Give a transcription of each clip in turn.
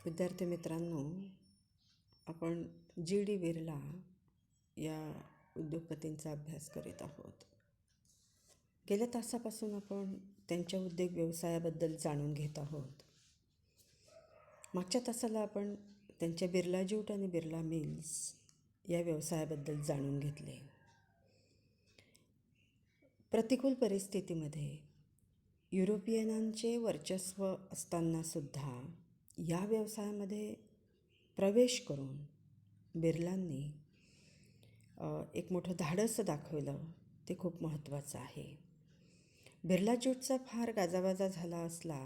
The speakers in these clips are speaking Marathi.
विद्यार्थी मित्रांनो, आपण जी डी बिर्ला या उद्योगपतींचा अभ्यास करीत आहोत. गेल्या तासापासून आपण त्यांच्या उद्योग व्यवसायाबद्दल जाणून घेत आहोत. मागच्या तासाला आपण त्यांच्या बिर्ला ज्यूट आणि बिर्ला मिल्स या व्यवसायाबद्दल जाणून घेतले. प्रतिकूल परिस्थितीमध्ये युरोपियनांचे वर्चस्व असतानासुद्धा या व्यवसायामध्ये प्रवेश करून बिर्लांनी एक मोठं धाडस दाखवलं. ते खूप महत्त्वाचं आहे. बिर्ला ज्यूटचा फार गाजावाजा झाला असला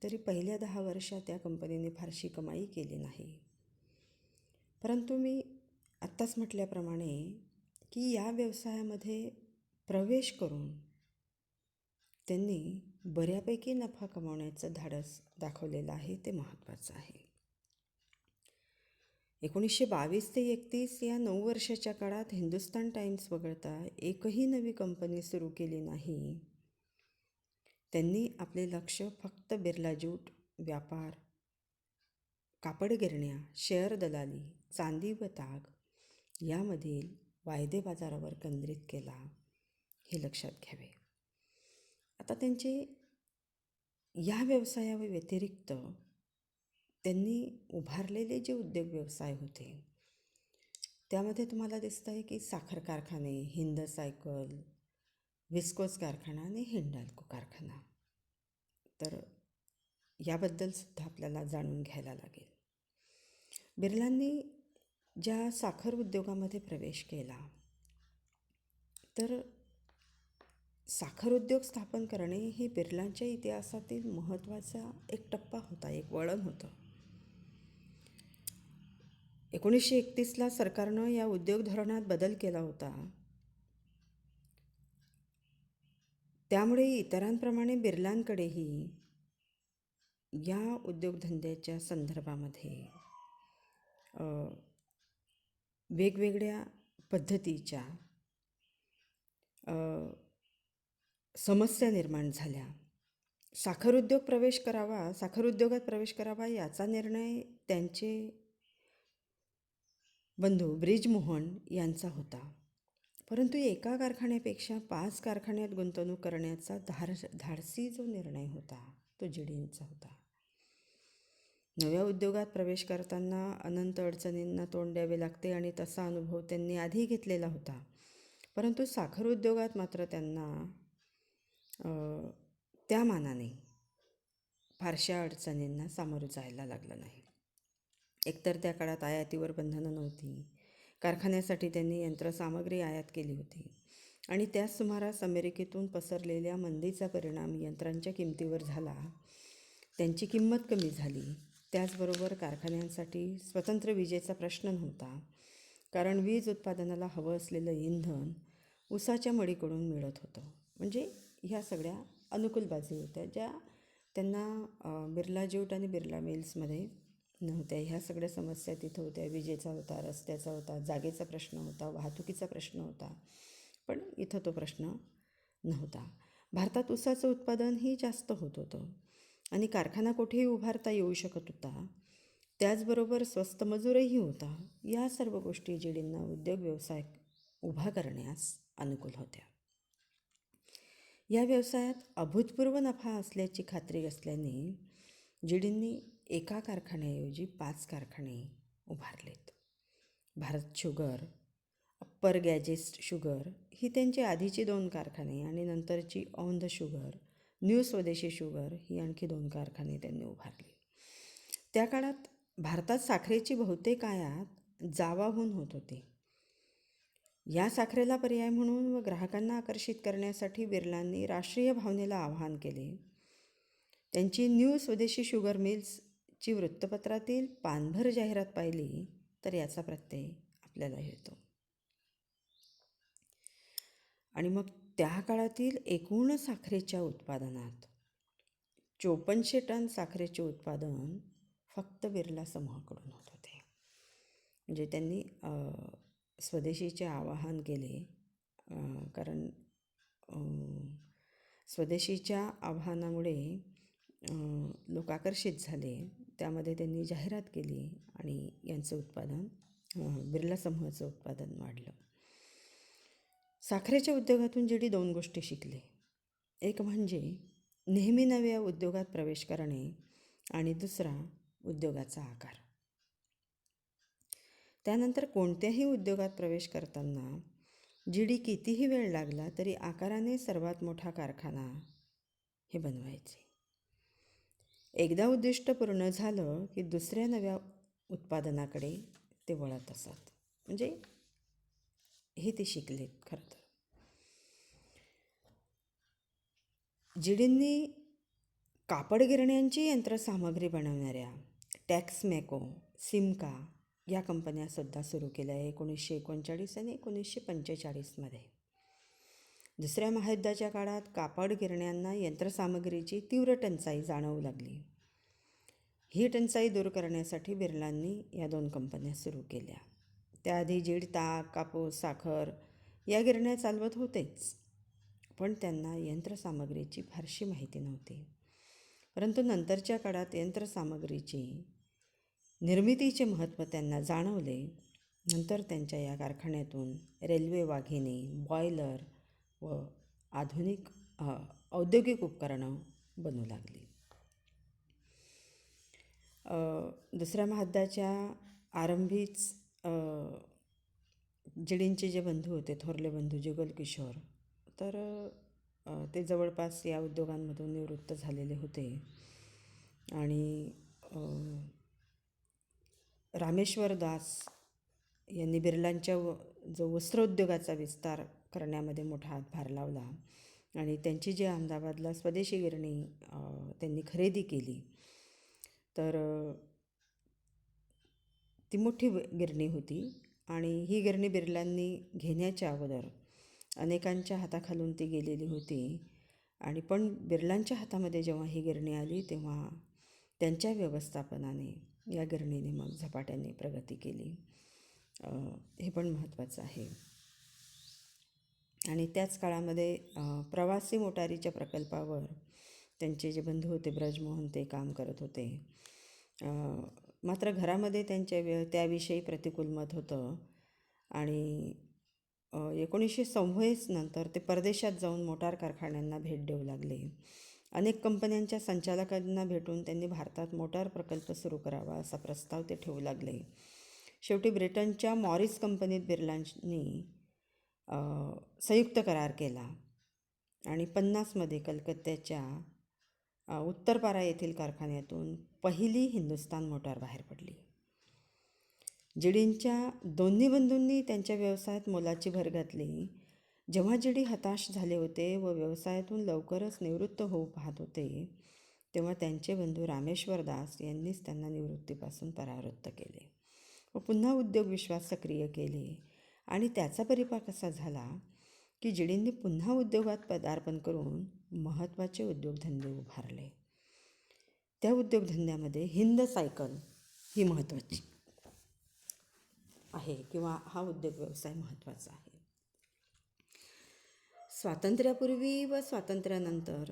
तरी पहिल्या 10 वर्षात त्या कंपनीने फारशी कमाई केली नाही. परंतु मी आत्ताच म्हटल्याप्रमाणे की या व्यवसायामध्ये प्रवेश करून त्यांनी बऱ्यापैकी नफा कमावण्याचं धाडस दाखवलेलं आहे. ते महत्त्वाचं आहे. 1922 ते 31 या 9 वर्षाच्या काळात हिंदुस्तान टाइम्स वगळता एकही नवी कंपनी सुरू केली नाही. त्यांनी आपले लक्ष फक्त बिर्ला ज्यूट व्यापार, कापड गिरण्या, शेअर दलाली, चांदी व ताग यामधील वायदे बाजारावर केंद्रित केला, हे लक्षात घ्यावे. आता त्यांचे या व्यवसायाव्यतिरिक्त त्यांनी उभारलेले जे उद्योग व्यवसाय होते त्यामध्ये तुम्हाला दिसतं आहे की साखर कारखाने, हिंद सायकल, विस्कोस कारखाना आणि हिंडाल्को कारखाना. तर याबद्दलसुद्धा आपल्याला जाणून घ्यायला लागेल. बिर्लांनी ज्या साखर उद्योगामध्ये प्रवेश केला तर साखर उद्योग स्थापन करणे हे बिर्लांच्या इतिहासातील महत्त्वाचा एक टप्पा होता, एक वळण होतं. 1931ला सरकारनं या उद्योग धोरणात बदल केला होता. त्यामुळे इतरांप्रमाणे बिर्लांकडेही या उद्योगधंद्याच्या संदर्भामध्ये वेगवेगळ्या पद्धतीच्या समस्या निर्माण झाल्या. साखर उद्योगात प्रवेश करावा याचा निर्णय त्यांचे बंधू ब्रिजमोहन यांचा होता. परंतु एका कारखान्यापेक्षा 5 कारखान्यात गुंतवणूक करण्याचा धाडसी जो निर्णय होता तो जीडींचा होता. नव्या उद्योगात प्रवेश करताना अनंत अडचणींना तोंड द्यावे लागते आणि तसा अनुभव त्यांनी आधी घेतलेला होता. परंतु साखर उद्योगात मात्र त्यांना त्या मानाने फारशा अडचणींना सामोरं जायला लागलं नाही. एकतर त्या काळात आयातीवर बंधनं नव्हती. कारखान्यासाठी त्यांनी यंत्रसामग्री आयात केली होती आणि त्याच सुमारास अमेरिकेतून पसरलेल्या मंदीचा परिणाम यंत्रांच्या किमतीवर झाला. त्यांची किंमत कमी झाली. त्याचबरोबर कारखान्यांसाठी स्वतंत्र विजेचा प्रश्न नव्हता, कारण वीज उत्पादनाला हवं असलेलं इंधन ऊसाच्या मळीकडून मिळत होतं. म्हणजे ह्या सगळ्या अनुकूल बाजू होत्या ज्या त्यांना बिर्ला ज्यूट आणि बिर्ला मिल्समध्ये नव्हत्या. ह्या सगळ्या समस्या तिथं होत्या. विजेचा होता, रस्त्याचा होता, जागेचा प्रश्न होता, वाहतुकीचा प्रश्न होता. पण इथं तो प्रश्न नव्हता. भारतात ऊसाचं उत्पादनही जास्त होत होतं आणि कारखाना कुठेही उभारता येऊ शकत होता. त्याचबरोबर स्वस्त मजूरही होता. या सर्व गोष्टी जीडींना उद्योग व्यवसाय उभा करण्यास अनुकूल होत्या. या व्यवसायात अभूतपूर्व नफा असल्याची खात्री असल्याने जीडींनी एका कारखान्याऐवजी 5 कारखाने उभारलेत. भारत शुगर, अप्पर गॅजेस्ट शुगर ही त्यांची आधीची 2 कारखाने आणि नंतरची ऑन द शुगर, न्यू स्वदेशी शुगर ही आणखी 2 कारखाने त्यांनी उभारली. त्या काळात भारतात साखरेची बहुतेक आयात जावाहून होत होती. या साखरेला पर्याय म्हणून व ग्राहकांना आकर्षित करण्यासाठी बिर्लांनी राष्ट्रीय भावनेला आवाहन केले. त्यांची न्यू स्वदेशी शुगर मिल्सची वृत्तपत्रातील पानभर जाहिरात पाहिली तर याचा प्रत्यय आपल्याला येतो. आणि मग त्या काळातील एकूण साखरेच्या उत्पादनात 5400 टन साखरेचे उत्पादन फक्त बिर्ला समूहाकडून होत होते. म्हणजे त्यांनी स्वदेशीचे आवाहन केले, कारण स्वदेशीच्या आव्हानामुळे लोक आकर्षित झाले. त्यामध्ये त्यांनी जाहिरात केली आणि यांचं उत्पादन बिर्ला समूहाचं उत्पादन वाढलं. साखरेच्या उद्योगातून जी डी 2 गोष्टी शिकले. एक म्हणजे नेहमी नव्या उद्योगात प्रवेश करणे आणि दुसरा उद्योगाचा आकार. त्यानंतर कोणत्याही उद्योगात प्रवेश करताना जी डी कितीही वेळ लागला तरी आकाराने सर्वात मोठा कारखाना हे बनवायचे. एकदा उद्दिष्ट पूर्ण झालं की दुसऱ्या नव्या उत्पादनाकडे ते वळत असत. म्हणजे हे ते शिकलेत खरं तर. जी डींनी कापड गिरण्यांची यंत्रसामग्री बनवणाऱ्या टॅक्समॅको, सिमका या कंपन्यासुद्धा सुरू केल्या 1939 आणि 1945मध्ये. दुसऱ्या महायुद्धाच्या काळात कापड गिरण्यांना यंत्रसामग्रीची तीव्र टंचाई जाणवू लागली. ही टंचाई दूर करण्यासाठी बिर्लांनी या 2 कंपन्या सुरू केल्या. त्याआधी जीड ताक, कापूस, साखर या गिरण्या चालवत होतेच, पण त्यांना यंत्रसामग्रीची फारशी माहिती नव्हती. परंतु नंतरच्या काळात यंत्रसामग्रीची निर्मितीचे महत्त्व त्यांना जाणवले. नंतर त्यांच्या या कारखान्यातून रेल्वे वाघिणी, बॉयलर व आधुनिक औद्योगिक उपकरणं बनू लागली. दुसऱ्या महायुद्धाच्या आरंभीच जी डींचे जे बंधू होते, थोरले बंधू जुगल किशोर, तर ते जवळपास या उद्योगांमधून निवृत्त झालेले होते आणि रामेश्वर दास यांनी बिर्लांच्या जो वस्त्रोद्योगाचा विस्तार करण्यामध्ये मोठा हातभार लावला आणि त्यांची जी अहमदाबादला स्वदेशी गिरणी त्यांनी खरेदी केली, तर ती मोठी गिरणी होती आणि ही गिरणी बिर्लांनी घेण्याच्या अगोदर अनेकांच्या हाताखालून ती गेलेली होती. आणि पण बिर्लांच्या हातामध्ये जेव्हा ही गिरणी आली तेव्हा त्यांच्या व्यवस्थापनाने या गिरणीने मग झपाट्याने प्रगती केली. हे पण महत्त्वाचं आहे. आणि त्याच काळामध्ये प्रवासी मोटारीच्या प्रकल्पावर त्यांचे जे बंधू होते ब्रजमोहन ते काम करत होते. मात्र घरामध्ये त्यांच्या त्याविषयी प्रतिकूल मत होतं आणि 1926 नंतर ते परदेशात जाऊन मोटार कारखान्यांना भेट देऊ लागले. अनेक कंपन्यांच्या संचालकांना भेटून त्यांनी भारतात मोटार प्रकल्प सुरू करावा असा प्रस्ताव ते ठेवू लागले. शेवटी ब्रिटनच्या मॉरिस कंपनीत बिर्लांनी संयुक्त करार केला आणि 50मध्ये कलकत्त्याच्या उत्तरपारा येथील कारखान्यातून पहिली हिंदुस्तान मोटार बाहेर पडली. जी डींच्या दोन्ही बंधूंनी त्यांच्या व्यवसायात मोलाची भर घातली. जेव्हा जी डी हताश झाले होते व व्यवसायातून लवकरच निवृत्त होऊ पाहत होते, तेव्हा त्यांचे बंधू रामेश्वर दास यांनीच त्यांना निवृत्तीपासून परावृत्त केले व पुन्हा उद्योग विश्वास सक्रिय केले. आणि त्याचा परिपाक असा झाला की जी डींनी पुन्हा उद्योगात पदार्पण करून महत्त्वाचे उद्योगधंदे उभारले. त्या उद्योगधंद्यामध्ये हिंद सायकल ही महत्त्वाची आहे किंवा हा उद्योग व्यवसाय महत्त्वाचा आहे. स्वातंत्र्यापूर्वी व स्वातंत्र्यानंतर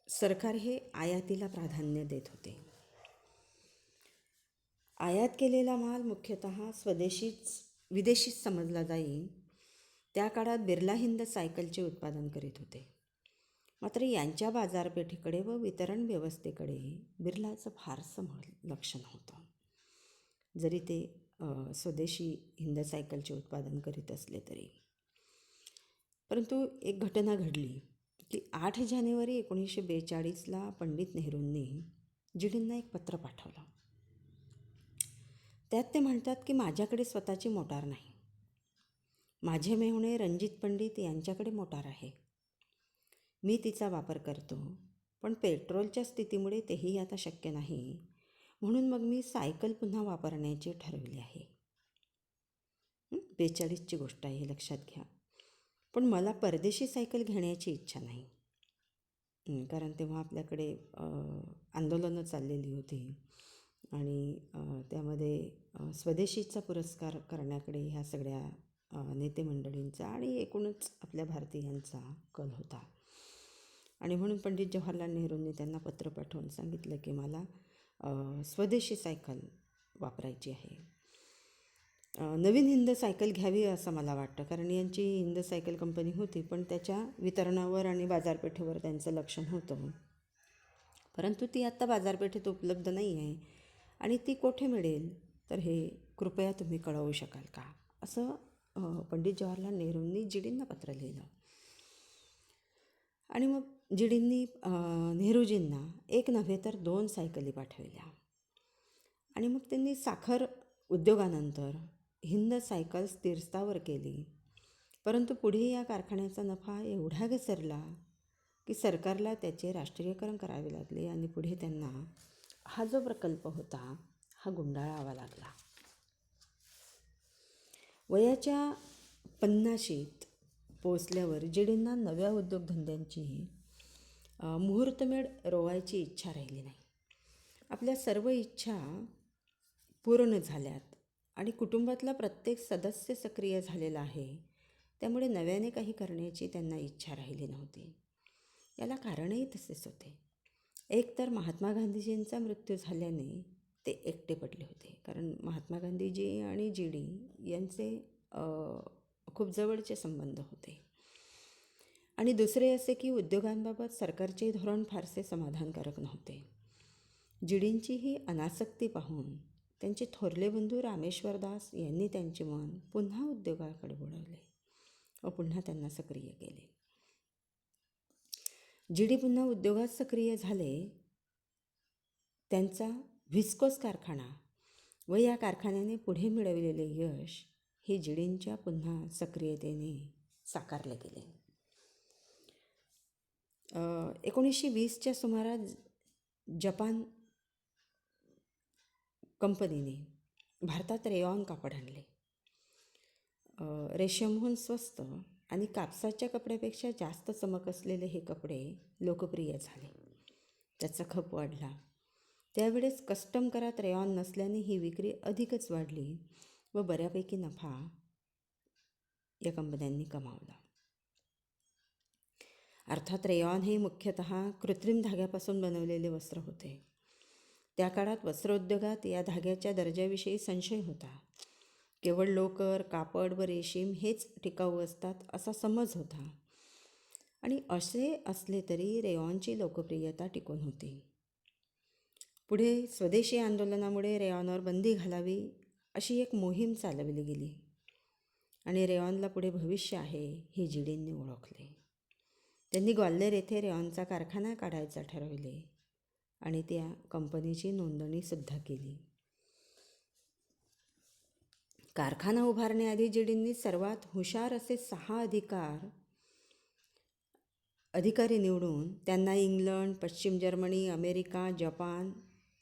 सरकार हे आयातीला प्राधान्य देत होते. आयात केलेला माल मुख्यतः विदेशीच समजला जाई. त्या काळात बिर्ला हिंद सायकलचे उत्पादन करीत होते. मात्र यांच्या बाजारपेठेकडे व वितरण व्यवस्थेकडे बिर्लाचं फारसं लक्ष नव्हतं. जरी ते स्वदेशी हिंद सायकलचे उत्पादन करीत असले तरी. परंतु एक घटना घडली की 8 जानेवारी 1942ला पंडित नेहरूंनी जी डींना एक पत्र पाठवलं. त्यात ते म्हणतात की माझ्याकडे स्वतःची मोटार नाही. माझे मेहुणे रणजित पंडित यांच्याकडे मोटार आहे. मी तिचा वापर करतो, पण पेट्रोलच्या स्थितीमुळे तेही आता शक्य नाही. म्हणून मग मी सायकल पुन्हा वापरण्याचे ठरवले आहे. 42ची गोष्ट आहे, हे लक्षात घ्या. पण मला परदेशी सायकल घेण्याची इच्छा नाही, कारण तेव्हा आपल्याकडे आंदोलनं चाललेली होती आणि त्यामध्ये स्वदेशीचा पुरस्कार करण्याकडे ह्या सगळ्या नेते मंडळींचा आणि एकूणच आपल्या भारतीयांचा कल होता. आणि म्हणून पंडित जवाहरलाल नेहरूंनी त्यांना पत्र पाठवून सांगितलं की मला स्वदेशी सायकल वापरायची आहे. नवीन हिंद सायकल घ्यावी असं मला वाटतं, कारण यांची हिंद सायकल कंपनी होती, पण त्याच्या वितरणावर आणि बाजारपेठेवर त्यांचं लक्ष नव्हतं. परंतु ती आत्ता बाजारपेठेत उपलब्ध नाही आहे आणि ती कोठे मिळेल तर हे कृपया तुम्ही कळवू शकाल का, असं पंडित जवाहरलाल नेहरूंनी जीडींना पत्र लिहिलं. आणि मग जीडींनी नेहरूजींना एक नव्हे तर 2 सायकली पाठवल्या. आणि मग त्यांनी साखर उद्योगानंतर हिंद सायकल स्थिरस्थावर केली. परंतु पुढे या कारखान्याचा नफा एवढा घसरला की सरकारला त्याचे राष्ट्रीयकरण करावे लागले आणि पुढे त्यांना हा जो प्रकल्प होता हा गुंडाळावा लागला. वयाच्या 50शीत पोचल्यावर जीडींना नव्या उद्योगधंद्यांची मुहूर्तमेढ रोवायची इच्छा राहिली नाही. आपल्या सर्व इच्छा पूर्ण झाल्यात आणि कुटुंबातला प्रत्येक सदस्य सक्रिय झालेला आहे, त्यामुळे नव्याने काही करण्याची त्यांना इच्छा राहिली नव्हती. याला कारणही तसेच होते. एक तर महात्मा गांधीजींचा मृत्यू झाल्याने ते एकटे पडले होते, कारण महात्मा गांधीजी आणि जीडी यांचे खूप जवळचे संबंध होते. आणि दुसरे असे की उद्योगांबाबत सरकारचे धोरण फारसे समाधानकारक नव्हते. जीडींची ही अनासक्ती पाहून त्यांचे थोरले बंधू रामेश्वरदास यांनी त्यांचे मन पुन्हा उद्योगाकडे वळवले व पुन्हा त्यांना सक्रिय केले. जीडी पुन्हा उद्योगात सक्रिय झाले. त्यांचा व्हिस्कोस कारखाना व या कारखान्याने पुढे मिळवलेले यश हे जीडींच्या पुन्हा सक्रियतेने साकारले गेले. 1920च्या सुमारास जपान कंपनीने भारतात रेयॉन कापड आणले. रेशमहून स्वस्त आणि कापसाच्या कपड्यापेक्षा जास्त चमक असलेले हे कपडे लोकप्रिय झाले. त्याचा खप वाढला. त्यावेळेस कस्टम करात रेयॉन नसल्याने ही विक्री अधिकच वाढली व बऱ्यापैकी नफा या कंपन्यांनी कमावला. अर्थात रेयॉन हे मुख्यतः कृत्रिम धाग्यापासून बनवलेले वस्त्र होते. त्या काळात वस्त्रोद्योगात या धाग्याच्या दर्जाविषयी संशय होता. केवळ लोकर, कापड व रेशीम हेच टिकाऊ असतात असा समज होता. आणि असे असले तरी रेयॉनची लोकप्रियता टिकून होती. पुढे स्वदेशी आंदोलनामुळे रेयॉनवर बंदी घालावी अशी एक मोहीम चालवली गेली आणि रेयॉनला पुढे भविष्य आहे हे जीडींनी ओळखले. त्यांनी ग्वाल्हेर येथे रेयॉनचा कारखाना काढायचा ठरवले आणि त्या कंपनीची नोंदणीसुद्धा केली. कारखाना उभारण्याआधी जीडींनी सर्वात हुशार असे 6 अधिकारी निवडून त्यांना इंग्लंड, पश्चिम जर्मनी, अमेरिका, जपान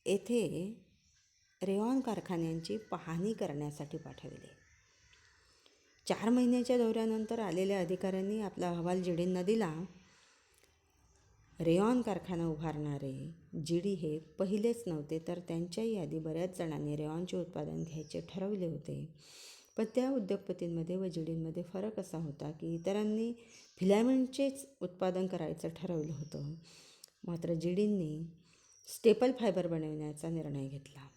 येथे रेयॉन कारखान्यांची पाहणी करण्यासाठी पाठविले. 4 महिन्याच्या दौऱ्यानंतर आलेल्या अधिकाऱ्यांनी आपला अहवाल जीडींना दिला. रेयॉन कारखाना उभारणारे जीडी हे पहिलेच नव्हते, तर त्यांच्याही आधी बऱ्याच जणांनी रेयॉनचे उत्पादन घ्यायचे ठरवले होते. पण त्या उद्योगपतींमध्ये व जीडींमध्ये फरक असा होता की इतरांनी फिलॅमेंटचेच उत्पादन करायचं ठरवलं होतं, मात्र जीडींनी स्टेपल फायबर बनवण्याचा निर्णय घेतला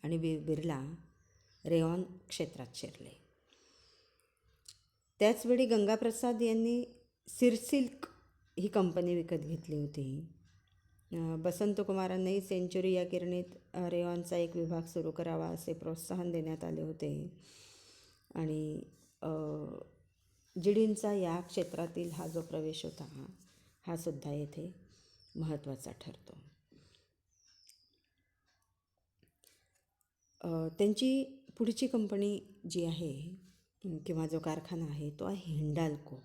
आणि बिर्ला रेयॉन क्षेत्रात शिरले. त्याचवेळी गंगाप्रसाद यांनी सिरसिल्क ही कंपनी विकत घेतली होती. बसंतकुमारांनाही सेंचुरी या किरणीत रेयॉनचा एक विभाग सुरू करावा असे प्रोत्साहन देण्यात आले होते. आणि जीडींचा या क्षेत्रातील हा जो प्रवेश होता हा सुद्धा येथे महत्त्वाचा ठरतो. त्यांची पुढची कंपनी जी आहे किंवा जो कारखाना आहे तो आहे हिंडाल्को.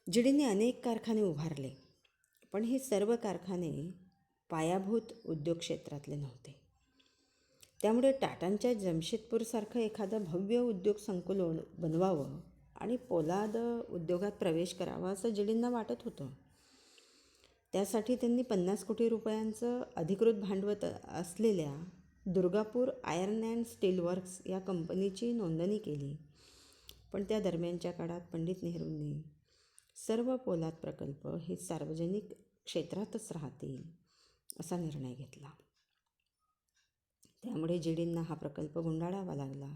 जीडींनी अनेक कारखाने उभारले, पण हे सर्व कारखाने पायाभूत उद्योग क्षेत्रातले नव्हते. त्यामुळे टाटांच्या जमशेदपूरसारखं एखादं भव्य उद्योग संकुलन बनवावं आणि पोलाद उद्योगात प्रवेश करावा असं जीडींना वाटत होतं. त्यासाठी त्यांनी 50 कोटी रुपयांचं अधिकृत भांडवल असलेल्या Durgapur iron and still works या कंपनीची नोंदणी केली. पण त्या दरम्यानच्या काळात पंडित नेहरूंनी सर्व पोलाद प्रकल्प हे सार्वजनिक क्षेत्रातच राहतील असा निर्णय घेतला. त्यामुळे जीडींना हा प्रकल्प गुंडाळावा लागला.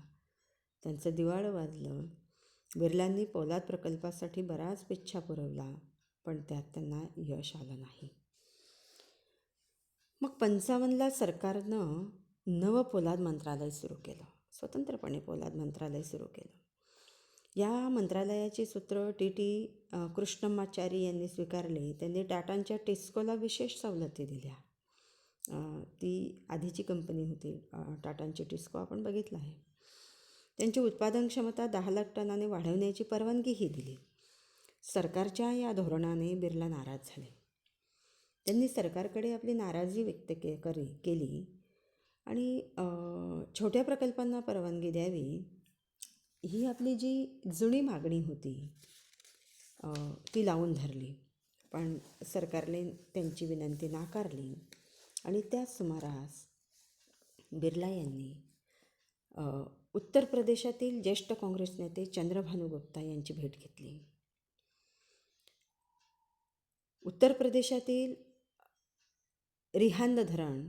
त्यांचं दिवाळं वाजलं. बिर्लांनी पोलाद प्रकल्पासाठी बराच पिच्छा पुरवला, पण त्यात त्यांना यश आलं नाही. मग 55ला सरकारनं नवं पोलाद मंत्रालय सुरू केलं. स्वतंत्रपणे पोलाद मंत्रालय सुरू केलं. या मंत्रालयाची सूत्र कृष्णमाचारी यांनी स्वीकारली. त्यांनी टाटांच्या टिस्कोला विशेष सवलती दिल्या. ती आधीची कंपनी होती टाटांची टिस्को, आपण बघितलं आहे. त्यांची उत्पादन क्षमता 10 लाख टनाने वाढवण्याची परवानगीही दिली. सरकारच्या या धोरणाने बिर्ला नाराज झाले. त्यांनी सरकारकडे आपली नाराजी व्यक्त केली आणि छोट्या प्रकल्पांना परवानगी द्यावी ही आपली जी जुनी मागणी होती ती लावून धरली. पण सरकारने त्यांची विनंती नाकारली आणि त्याच सुमारास बिर्ला यांनी उत्तर प्रदेशातील ज्येष्ठ काँग्रेस नेते चंद्रभानू गुप्ता यांची भेट घेतली. उत्तर प्रदेशातील रिहांद धरण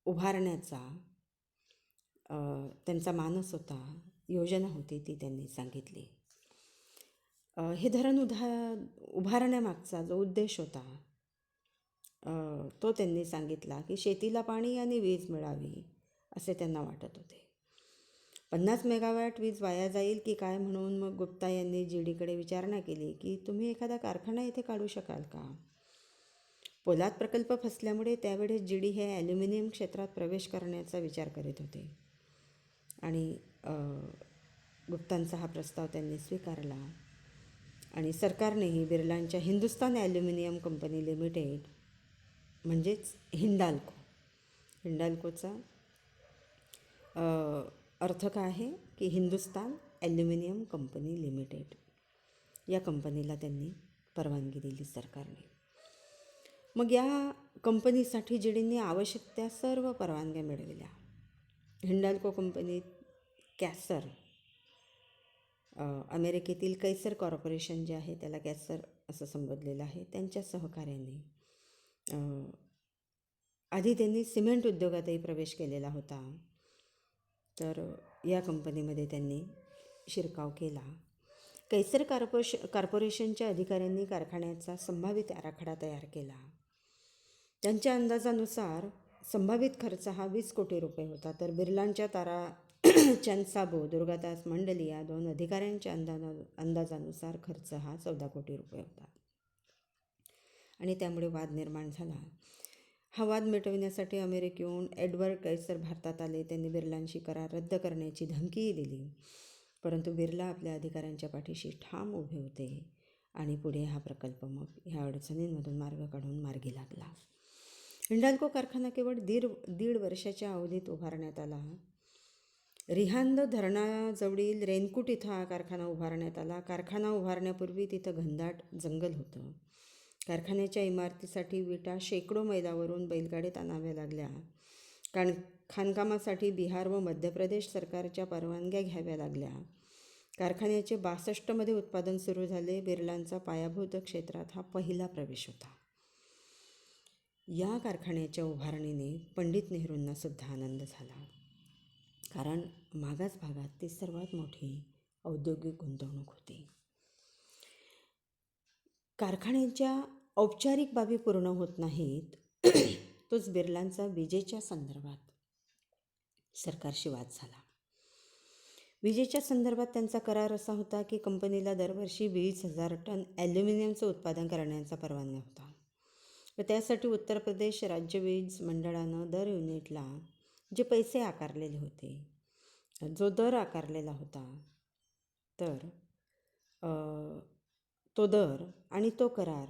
उभारण्याचा त्यांचा मानस होता, योजना होती, ती त्यांनी सांगितली. हे धरण उभारण्यामागचा जो उद्देश होता तो त्यांनी सांगितला की शेतीला पाणी आणि वीज मिळावी असे त्यांना वाटत होते. 50 मेगावॅट वीज वाया जाईल की काय म्हणून मग गुप्ता यांनी जीडीकडे विचारणा केली की तुम्ही एखादा कारखाना इथे काढू शकाल का. पोलाद प्रकल्प फसल्यामुळे त्यावेळेस जीडी हे ॲल्युमिनियम क्षेत्रात प्रवेश करण्याचा विचार करीत होते आणि गुप्तांचा हा प्रस्ताव त्यांनी स्वीकारला आणि सरकारनेही बिर्लांच्या हिंदुस्तान ॲल्युमिनियम कंपनी लिमिटेड म्हणजेच हिंडाल्कोचा अर्थ काय आहे की हिंदुस्तान ॲल्युमिनियम कंपनी लिमिटेड या कंपनीला त्यांनी परवानगी दिली सरकारने. मग या कंपनीसाठी जीडींनी आवश्यक त्या सर्व परवानग्या मिळविल्या. हिंडाल्को कंपनीत कॅसर, अमेरिकेतील कैसर कॉर्पोरेशन जे आहे त्याला कॅसर असं संबोधलेलं आहे, त्यांच्या सहकार्याने आधी त्यांनी सिमेंट उद्योगातही प्रवेश केलेला होता. तर या कंपनीमध्ये त्यांनी शिरकाव केला. कैसर कॉर्पोरेशनच्या अधिकाऱ्यांनी कारखान्याचा संभावित आराखडा तयार केला. त्यांच्या अंदाजानुसार संभावित खर्च हा 20 कोटी रुपये होता. तर बिर्लांच्या ताराचंद साबो, दुर्गादास मंडली या 2 अधिकाऱ्यांच्या अंदाजानुसार खर्च हा 14 कोटी रुपये होता आणि त्यामुळे वाद निर्माण झाला. हा वाद मिटविण्यासाठी अमेरिकेहून एडवर्ड कैसर भारतात आले. त्यांनी बिर्लांशी करार रद्द करण्याची धमकीही दिली, परंतु बिर्ला आपल्या अधिकाऱ्यांच्या पाठीशी ठाम उभे होते आणि पुढे हा प्रकल्प मग ह्या अडचणींमधून मार्ग काढून मार्गी लागला. हिंडाल्को कारखाना केवळ 1.5 वर्षाच्या अवधीत उभारण्यात आला. रिहांद धरणाजवळील रेनकुट इथं हा कारखाना उभारण्यात आला. कारखाना उभारण्यापूर्वी तिथं घनदाट जंगल होतं. कारखान्याच्या इमारतीसाठी विटा शेकडो मैलावरून बैलगाडीत आणाव्या लागल्या. खाणकामासाठी बिहार व मध्य प्रदेश सरकारच्या परवानग्या घ्याव्या लागल्या. कारखान्याचे 62मध्ये उत्पादन सुरू झाले. बिर्लांचा पायाभूत क्षेत्रात हा पहिला प्रवेश होता. या कारखान्याच्या उभारणीने पंडित नेहरूंना सुद्धा आनंद झाला, कारण मागास भागात ती सर्वात मोठी औद्योगिक गुंतवणूक होती. कारखान्याच्या औपचारिक बाबी पूर्ण होत नाहीत तोच बिर्लांचा विजेच्या संदर्भात सरकारशी वाद झाला. विजेच्या संदर्भात त्यांचा करार असा होता की कंपनीला दरवर्षी 20,000 टन ॲल्युमिनियमचं उत्पादन करण्याचा परवानगी होता व त्यासाठी उत्तर प्रदेश राज्य वीज मंडळानं दर युनिटला जे पैसे आकारलेले होते, जो दर आकारलेला होता, तर तो दर आणि तो करार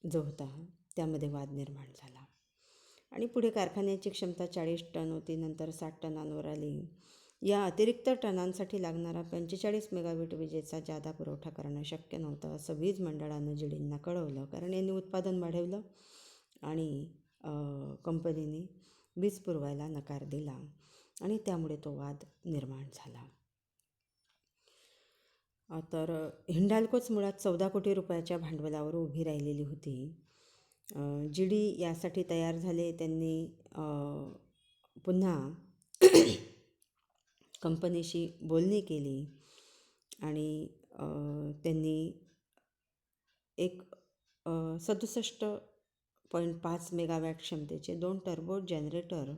जो होता त्यामध्ये वाद निर्माण झाला आणि पुढे कारखान्याची क्षमता 40 टन होती, नंतर 60 टनांवर आली. या अतिरिक्त टनांसाठी लागणारा 45 मेगावॅट विजेचा जादा पुरवठा करणं शक्य नव्हतं असं वीज मंडळानं जीडींना कळवलं, कारण यांनी उत्पादन वाढवलं आणि कंपनीने वीज पुरवायला नकार दिला आणि त्यामुळे तो वाद निर्माण झाला. तर हिंडाल्कोच मुळात 14 कोटी रुपयाच्या भांडवलावर उभी राहिलेली होती जी डी यासाठी तयार झाले. त्यांनी पुन्हा कंपनीशी बोलणी केली आणि त्यांनी एक 67.5 मेगावॅट क्षमतेचे 2 टर्बो जनरेटर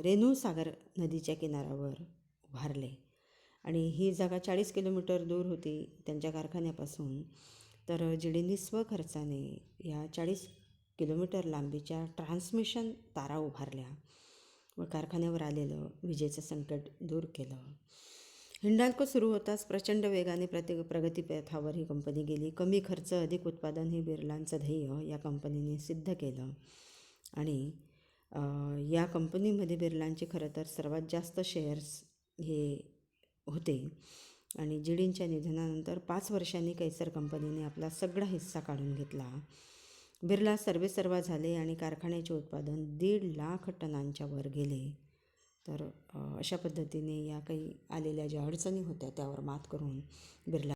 रेणू सागर नदीच्या किनाऱ्यावर उभारले आणि ही जागा 40 किलोमीटर दूर होती त्यांच्या कारखान्यापासून. तर जीडींनी स्वखर्चाने या 40 किलोमीटर लांबीच्या ट्रान्समिशन तारा उभारल्या व कारखान्यावर आलेलं विजेचं संकट दूर केलं. हिंडाल्को सुरू होताच प्रचंड वेगाने प्रगतीपथावर ही कंपनी गेली. कमी खर्च अधिक उत्पादन हे बिर्लांचं ध्येय या कंपनीने सिद्ध केलं आणि या कंपनीमध्ये बिर्लांचे खरं तर सर्वात जास्त शेअर्स हे होते आणि जीडींच्या निधनानंतर 5 वर्षांनी कैसर कंपनीने आपला सगळा हिस्सा काढून घेतला. बिर्ला सर्वेसर्वा झाले आणि कारखान्याचे उत्पादन 1.5 लाख टनांच्या वर गेले. तर अशा पद्धतीने या काही आलेल्या ज्या अडचणी होत्या त्यावर मात करून बिर्ला